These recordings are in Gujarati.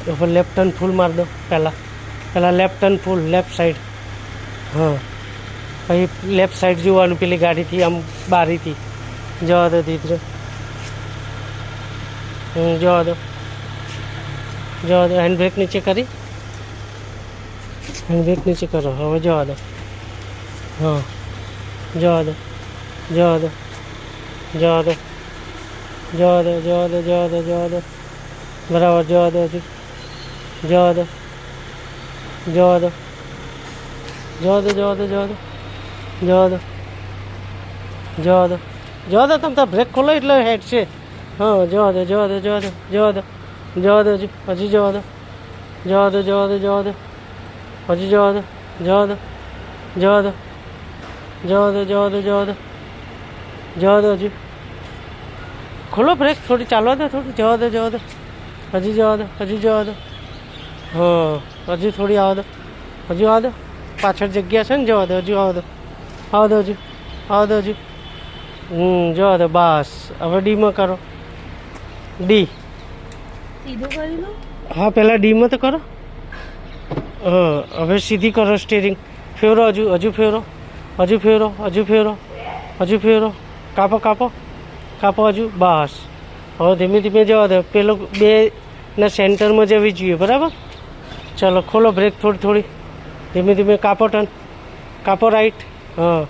फिर लेफ्ट टर्न फूल मार दो पहला पहला लेफ्ट टर्न फूल लेफ्ट साइड हाँ भाई लेफ्ट साइड જોવાનું પેલી ગાડી થી આમ બારીથી જવા દો ધીરે જવા દો હેન્ડ બ્રેક નીચે કરી હેન્ડ બ્રેક નીચે કરો હવે જવા દો હા જવા દો જવા દો જવા દો જવા દો જવા દો જવા દો જવા દો બરાબર જવા દો હજુ જવા દો જવા દો જવા દો જવા દો જવા દો જવા દો જવા દો જવા દો તમે બ્રેક ખોલો એટલે હેડ છે હા જવા દો જવા દો જવા દો જવા દો જવા દો હજી જવા દો જવા દો જવા દો જવા દો હજી જવા દો જવા દો જવા દો જવા દો જવા દો જવા દો જવા દો હજી ખોલો બ્રેક થોડી ચાલવા દો થોડી જવા દો હજી જવા દો હજી જવા દો હા હજી થોડી આવવા દો હજુ આવવા દો પાછળ જગ્યા છે ને જવા દો હજુ આવવા દો આવવા દો હજુ આવવા દો હજુ જવા દો બસ હવે ડીમાં કરો ડી સીધું કરી લો હા પહેલાં ડીમાં તો કરો હા હવે સીધી કરો સ્ટીરિંગ ફેરવો હજુ ફેરવો હજુ ફેરવો હજુ ફેરવો હજુ ફેરવો કાપો કાપો કાપો હજુ બસ હવે ધીમે ધીમે જવા દો પેલો બેના સેન્ટરમાં જવી જોઈએ બરાબર ચાલો ખોલો બ્રેક થોડી થોડી ધીમે ધીમે કાપો ટર્ન કાપો રાઈટ હા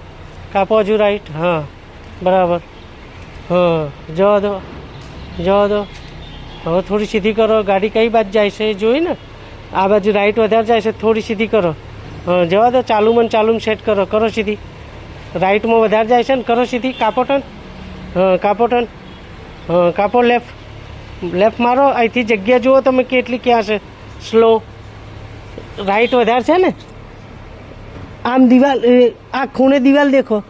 કાપો હજુ રાઈટ હા બરાબર હા જવા દો જવા દો હવે થોડી સીધી કરો ગાડી કઈ બાજુ જાય છે એ જોઈ ને આ બાજુ રાઈટ વધારે જાય છે થોડી સીધી કરો હા જવા દો ચાલુમાં સેટ કરો કરો સીધી રાઈટમાં વધારે જાય છે ને કરો સીધી કાપો ટર્ન હા કાપો ટર્ન હા કાપો લેફ્ટ મારો અહીંથી જગ્યા જુઓ તમે કેટલી ક્યાં છે સ્લો રાઈટ વધારે છે ને આમ દિવાલ આ ખૂણે દિવાલ દેખો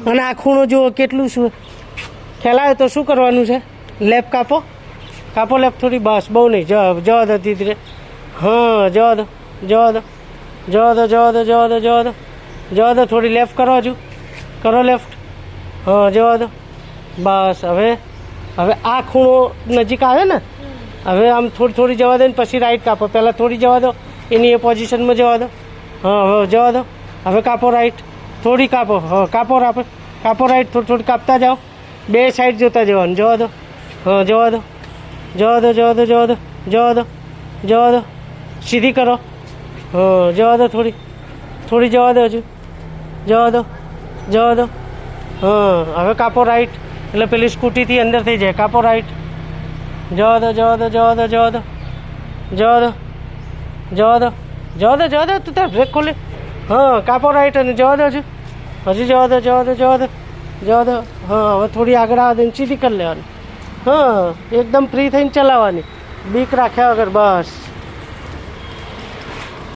અને આ ખૂણો જુઓ કેટલું શું ખ્યાલ આવે તો શું કરવાનું છે લેફ્ટ કાપો કાપો લેફ્ટ થોડી બસ બહુ નહીં જવા દો ધીરે હા જવા દો જવા દો જવા દો જવા દો જવા દો જવા દો જવા દો થોડી લેફ્ટ કરો હજુ કરો લેફ્ટ હા જવા દો બસ હવે આ ખૂણો નજીક આવે ને હવે આમ થોડી જવા દો ને પછી રાઈટ કાપો પહેલાં થોડી જવા દો એની એ પોઝિશનમાં જવા દો હા હવે જવા દો હવે કાપો રાઈટ થોડી કાપો હા કાપો કાપો રાઈટ થોડી કાપતા જાઓ બે સાઈડ જોતા જવાનું જવા દો હા જવા દો જવા દો જવા દો જવા દો જવા દો જવા દો સીધી કરો હા જવા દો થોડી જવા દો હજુ જવા દો જવા દો હા હવે કાપો રાઈટ એટલે પેલી સ્કૂટીથી અંદર થઈ જાય કાપો રાઈટ જવા દો જવા દો જવા દો જવા દો જવા દો જવા દો જવા દો જવા દો તું તાર બ્રેક ખોલે હા કાપો રાઈટ અને જવા દો હજી જવા દો જવા દો જવા દો જવા દો હા હવે થોડી આગળ આવે દઈને સીધી કરી લેવાની હા એકદમ ફ્રી થઈને ચલાવવાની બીક રાખ્યા વગર બસ